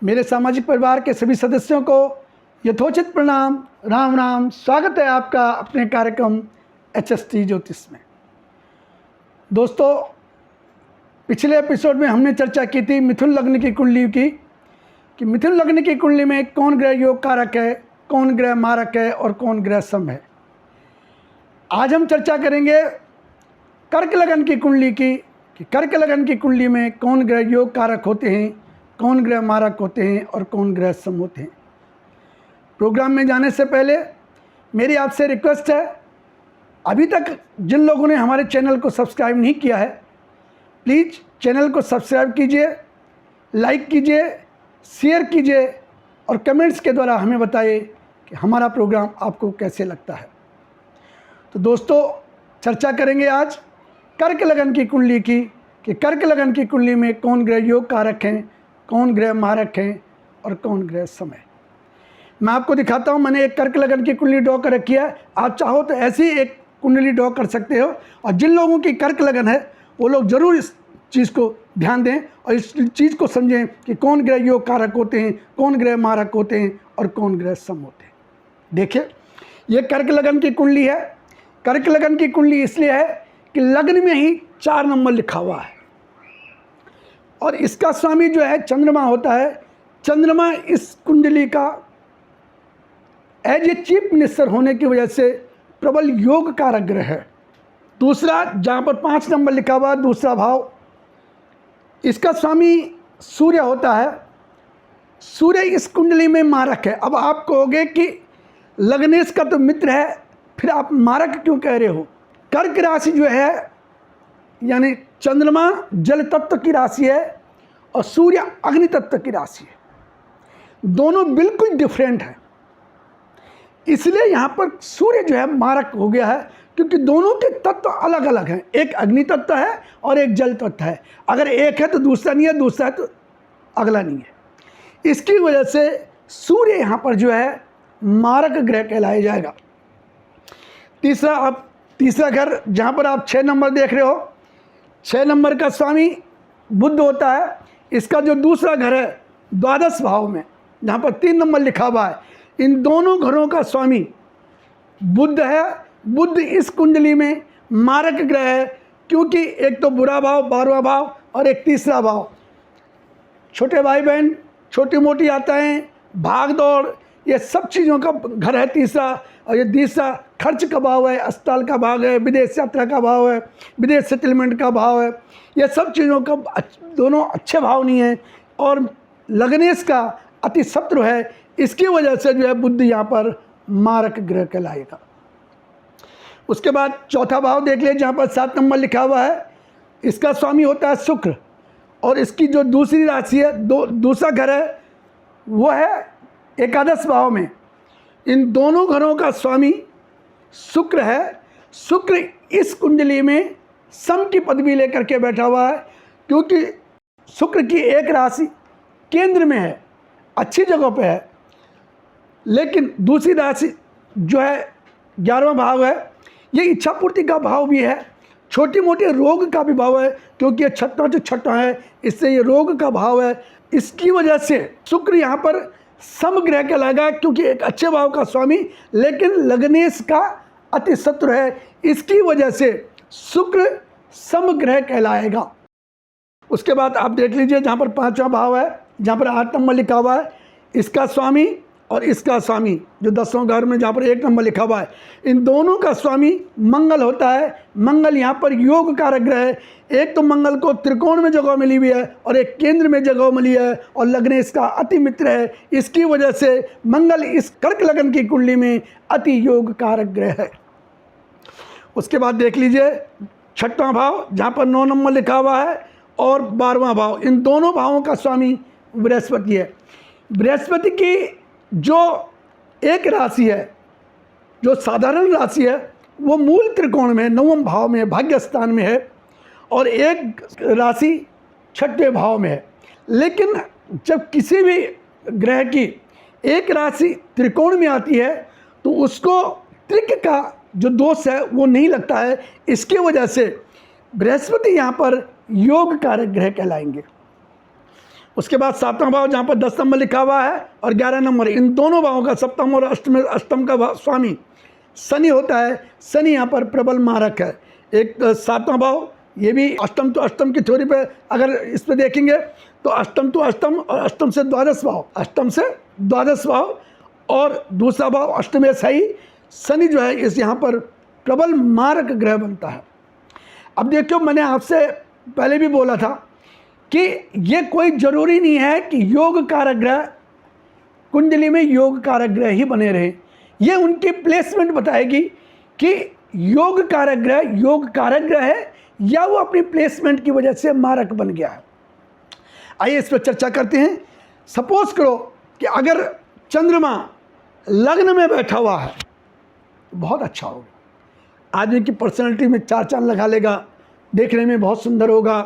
मेरे सामाजिक परिवार के सभी सदस्यों को यथोचित प्रणाम, राम राम। स्वागत है आपका अपने कार्यक्रम HST ज्योतिष में। दोस्तों, पिछले एपिसोड में हमने चर्चा की थी मिथुन लग्न की कुंडली की, कि मिथुन लग्न की कुंडली में कौन ग्रह योग कारक है, कौन ग्रह मारक है और कौन ग्रह सम है। आज हम चर्चा करेंगे कर्क लग्न की कुंडली की, कि कर्क लग्न की कुंडली में कौन ग्रह योग कारक होते हैं, कौन ग्रह मारक होते हैं और कौन ग्रह सम होते हैं। प्रोग्राम में जाने से पहले मेरी आपसे रिक्वेस्ट है, अभी तक जिन लोगों ने हमारे चैनल को सब्सक्राइब नहीं किया है, प्लीज़ चैनल को सब्सक्राइब कीजिए, लाइक कीजिए, शेयर कीजिए और कमेंट्स के द्वारा हमें बताइए कि हमारा प्रोग्राम आपको कैसे लगता है। तो दोस्तों, चर्चा करेंगे आज कर्क लग्न की कुंडली की, कि कर्क लग्न की कुंडली में कौन ग्रह योग कारक हैं, कौन ग्रह मारक हैं और कौन ग्रह सम है। मैं आपको दिखाता हूँ, मैंने एक कर्क लग्न की कुंडली ड्रॉ कर रखी है। आप चाहो तो ऐसी एक कुंडली ड्रॉ कर सकते हो, और जिन लोगों की कर्क लग्न है वो लोग ज़रूर इस चीज़ को ध्यान दें और इस चीज़ को समझें कि कौन ग्रह योग कारक होते हैं, कौन ग्रह मारक होते हैं और कौन ग्रह सम होते हैं। देखिए, ये कर्क लग्न की कुंडली है। कर्क लग्न की कुंडली इसलिए है कि लग्न में ही 4 नंबर लिखा हुआ है और इसका स्वामी जो है चंद्रमा होता है। चंद्रमा इस कुंडली का एज ए चीफ मिनिस्टर होने की वजह से प्रबल योग कारक ग्रह है। दूसरा, जहाँ पर 5 नंबर लिखा हुआ, दूसरा भाव, इसका स्वामी सूर्य होता है। सूर्य इस कुंडली में मारक है। अब आप कहोगे कि लग्नेश का तो मित्र है, फिर आप मारक क्यों कह रहे हो। कर्क राशि जो है, यानी चंद्रमा जल तत्व की राशि है और सूर्य अग्नि तत्व की राशि है। दोनों बिल्कुल डिफरेंट है, इसलिए यहाँ पर सूर्य जो है मारक हो गया है, क्योंकि दोनों के तत्व अलग अलग हैं। एक अग्नि तत्व है और एक जल तत्व है। अगर एक है तो दूसरा नहीं है, दूसरा है तो अगला नहीं है। इसकी वजह से सूर्य यहाँ पर जो है मारक ग्रह कहलाया जाएगा। तीसरा, अब तीसरा घर जहाँ पर आप 6 नंबर देख रहे हो, 6 नंबर का स्वामी बुध होता है। इसका जो दूसरा घर है द्वादश भाव में, जहाँ पर 3 नंबर लिखा हुआ है, इन दोनों घरों का स्वामी बुध है। बुध इस कुंडली में मारक ग्रह है, क्योंकि एक तो बुरा भाव 12वां भाव और एक तीसरा भाव। छोटे भाई बहन, छोटी मोटी यात्राएं, भाग दौड़, ये सब चीज़ों का घर है तीसरा। और ये तीसरा खर्च का भाव है, अस्पताल का भाग है, विदेश यात्रा का भाव है, विदेश सेटलमेंट का भाव है। ये सब चीज़ों का दोनों अच्छे भाव नहीं है और लग्नेश का अति शत्रु है। इसकी वजह से जो है बुध यहाँ पर मारक ग्रह कहलाएगा। उसके बाद चौथा भाव देख लिए, जहाँ पर 7 नंबर लिखा हुआ है। इसका स्वामी होता है शुक्र और इसकी जो दूसरी राशि है, दूसरा घर है, वो है एकादश भाव में। इन दोनों घरों का स्वामी शुक्र है। शुक्र इस कुंडली में सम की पदवी लेकर के बैठा हुआ है, क्योंकि शुक्र की एक राशि केंद्र में है, अच्छी जगह पे है, लेकिन दूसरी राशि जो है 11वां भाव है, ये इच्छा पूर्ति का भाव भी है, छोटी मोटी रोग का भी भाव है, क्योंकि ये छठवां जो छठवां है, इससे ये रोग का भाव है। इसकी वजह से शुक्र यहाँ पर सम ग्रह कहलाएगा, क्योंकि एक अच्छे भाव का स्वामी लेकिन लग्नेश का अति शत्रु है। इसकी वजह से शुक्र सम ग्रह कहलाएगा। उसके बाद आप देख लीजिए, जहाँ पर 5वां भाव है, जहाँ पर 8 नंबर लिखा हुआ है, इसका स्वामी और इसका स्वामी जो 10वां घर में जहाँ पर 1 नंबर लिखा हुआ है, इन दोनों का स्वामी मंगल होता है। मंगल यहाँ पर योग कारक ग्रह है। एक तो मंगल को त्रिकोण में जगह मिली हुई है और एक केंद्र में जगह मिली है, और लग्नेश का अति मित्र है। इसकी वजह से मंगल इस कर्क लग्न की कुंडली में अति योग कारक ग्रह है। उसके बाद देख लीजिए 6वां भाव, जहाँ पर 9 नंबर लिखा हुआ है, और 12वां भाव, इन दोनों भावों का स्वामी बृहस्पति है। बृहस्पति की जो एक राशि है, जो साधारण राशि है, वो मूल त्रिकोण में 9वें भाव में, भाग्य स्थान में है, और एक राशि 6वें भाव में है। लेकिन जब किसी भी ग्रह की एक राशि त्रिकोण में आती है तो उसको त्रिक का जो दोष है वो नहीं लगता है। इसकी वजह से बृहस्पति यहाँ पर योग कारक ग्रह कहलाएंगे। उसके बाद 7वां भाव जहाँ पर 10 नंबर लिखा हुआ है और 11 नंबर, इन दोनों भावों का सप्तम और अष्टम का स्वामी शनि होता है। शनि यहाँ पर प्रबल मारक है। एक 7वां भाव, ये भी अष्टम तो अष्टम की थ्योरी पे अगर इस पे देखेंगे तो अष्टम तो अष्टम और अष्टम से द्वादश भाव, अष्टम से द्वादश भाव और दूसरा भाव अष्टम सही। शनि जो है इस यहाँ पर प्रबल मारक ग्रह बनता है। अब देखो, मैंने आपसे पहले भी बोला था कि ये कोई ज़रूरी नहीं है कि योग कारक ग्रह कुंडली में योग कारक ग्रह ही बने रहे। ये उनकी प्लेसमेंट बताएगी कि योग कारक ग्रह है या वो अपनी प्लेसमेंट की वजह से मारक बन गया है। आइए इस पर चर्चा करते हैं। सपोज करो कि अगर चंद्रमा लग्न में बैठा हुआ है तो बहुत अच्छा होगा। आदमी की पर्सनैलिटी में चार चांद लगा लेगा, देखने में बहुत सुंदर होगा।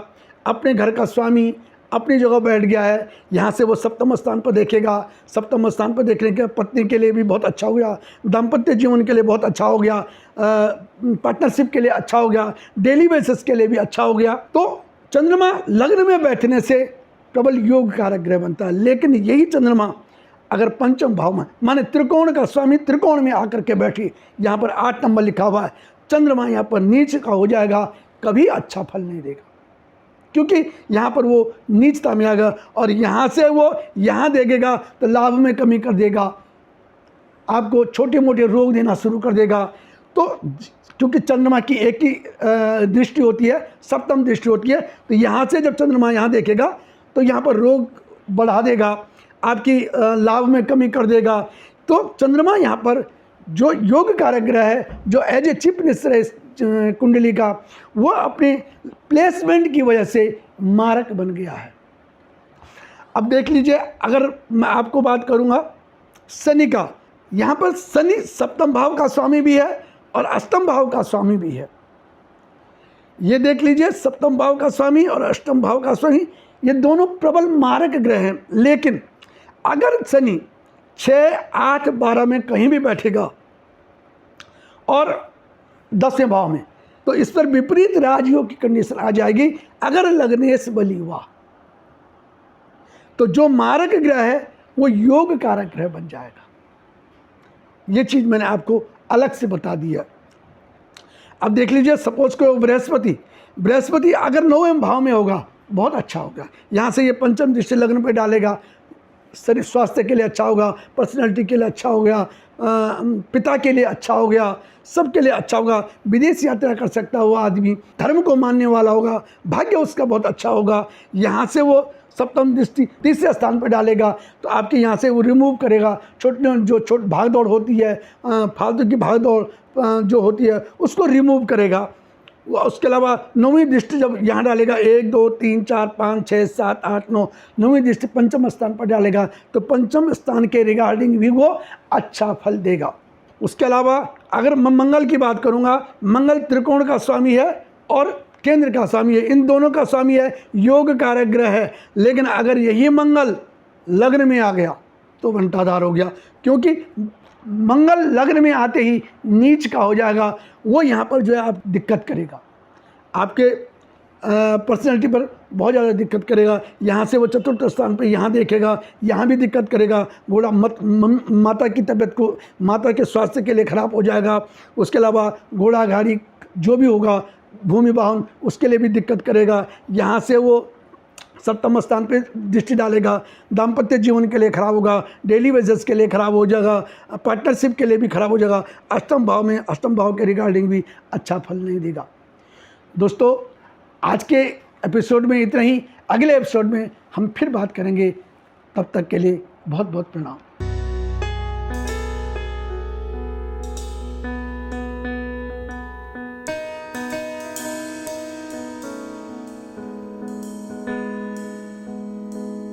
अपने घर का स्वामी अपनी जगह बैठ गया है, यहाँ से वो सप्तम स्थान पर देखेगा। सप्तम स्थान पर देखने के पत्नी के लिए भी बहुत अच्छा हो गया, दाम्पत्य जीवन के लिए बहुत अच्छा हो गया, पार्टनरशिप के लिए अच्छा हो गया, डेली बेसिस के लिए भी अच्छा हो गया। तो चंद्रमा लग्न में बैठने से प्रबल योग कारक ग्रह बनता है। लेकिन यही चंद्रमा अगर पंचम भाव में, माने त्रिकोण का स्वामी त्रिकोण में आकर के बैठी, यहाँ पर 8 नंबर लिखा हुआ है, चंद्रमा यहाँ पर नीच का हो जाएगा, कभी अच्छा फल नहीं देगा, क्योंकि यहाँ पर वो नीचता में आएगा और यहाँ से वो यहाँ देखेगा तो लाभ में कमी कर देगा, आपको छोटे मोटे रोग देना शुरू कर देगा। तो क्योंकि चंद्रमा की एक ही दृष्टि होती है, सप्तम दृष्टि होती है, तो यहाँ से जब चंद्रमा यहाँ देखेगा तो यहाँ पर रोग बढ़ा देगा, आपकी लाभ में कमी कर देगा। तो चंद्रमा यहाँ पर जो योग कारक ग्रह है, जो एज ए चीफ मिनिस्टर है कुंडली का, वो अपने प्लेसमेंट की वजह से मारक बन गया है। अब देख लीजिए, अगर मैं आपको बात करूंगा शनि का, यहाँ पर शनि सप्तम भाव का स्वामी भी है और अष्टम भाव का स्वामी भी है। ये देख लीजिए, सप्तम भाव का स्वामी और अष्टम भाव का स्वामी, ये दोनों प्रबल मारक ग्रह हैं। लेकिन अगर शनि 6, 8, 12 में कहीं भी बैठेगा और 10वें भाव में, तो इस पर विपरीत राजयोग की कंडीशन आ जाएगी। अगर लग्नेश बली हुआ तो जो मारक ग्रह है वो योग कारक ग्रह बन जाएगा। ये चीज़ मैंने आपको अलग से बता दिया। अब देख लीजिए, सपोज को बृहस्पति अगर 9वें भाव में होगा, बहुत अच्छा होगा। यहाँ से ये पंचम दृष्टि लग्न पे डालेगा, शरीर स्वास्थ्य के लिए अच्छा होगा, पर्सनैलिटी के लिए अच्छा हो गया, पिता के लिए अच्छा हो गया, सबके लिए अच्छा होगा। विदेश यात्रा कर सकता हुआ आदमी, धर्म को मानने वाला होगा, भाग्य उसका बहुत अच्छा होगा। यहाँ से वो सप्तम दृष्टि तीसरे स्थान पर डालेगा तो आपके यहाँ से वो रिमूव करेगा छोट भाग दौड़ होती है, फालतू की भाग दौड़ जो होती है उसको रिमूव करेगा। उसके अलावा 9वीं दृष्टि जब यहाँ डालेगा, 1, 2, 3, 4, 5, 6, 7, 8, 9, 9वीं दृष्टि पंचम स्थान पर डालेगा तो पंचम स्थान के रिगार्डिंग भी वो अच्छा फल देगा। उसके अलावा अगर मैं मंगल की बात करूँगा, मंगल त्रिकोण का स्वामी है और केंद्र का स्वामी है, इन दोनों का स्वामी है, योग कारक ग्रह है। लेकिन अगर यही मंगल लग्न में आ गया तो घंटाधार हो गया, क्योंकि मंगल लग्न में आते ही नीच का हो जाएगा। वो यहाँ पर जो है आप दिक्कत करेगा, आपके पर्सनैलिटी पर बहुत ज़्यादा दिक्कत करेगा। यहाँ से वो चतुर्थ स्थान पर यहाँ देखेगा, यहाँ भी दिक्कत करेगा। घोड़ा माता की तबीयत को, माता के स्वास्थ्य के लिए ख़राब हो जाएगा। उसके अलावा घोड़ा गाड़ी जो भी होगा, भूमि वाहन, उसके लिए भी दिक्कत करेगा। यहाँ से वो सप्तम स्थान पे दृष्टि डालेगा, दाम्पत्य जीवन के लिए खराब होगा, डेली बेसिस के लिए खराब हो जाएगा, पार्टनरशिप के लिए भी खराब हो जाएगा। अष्टम भाव में, अष्टम भाव के रिगार्डिंग भी अच्छा फल नहीं देगा। दोस्तों, आज के एपिसोड में इतना ही। अगले एपिसोड में हम फिर बात करेंगे। तब तक के लिए बहुत बहुत प्रणाम।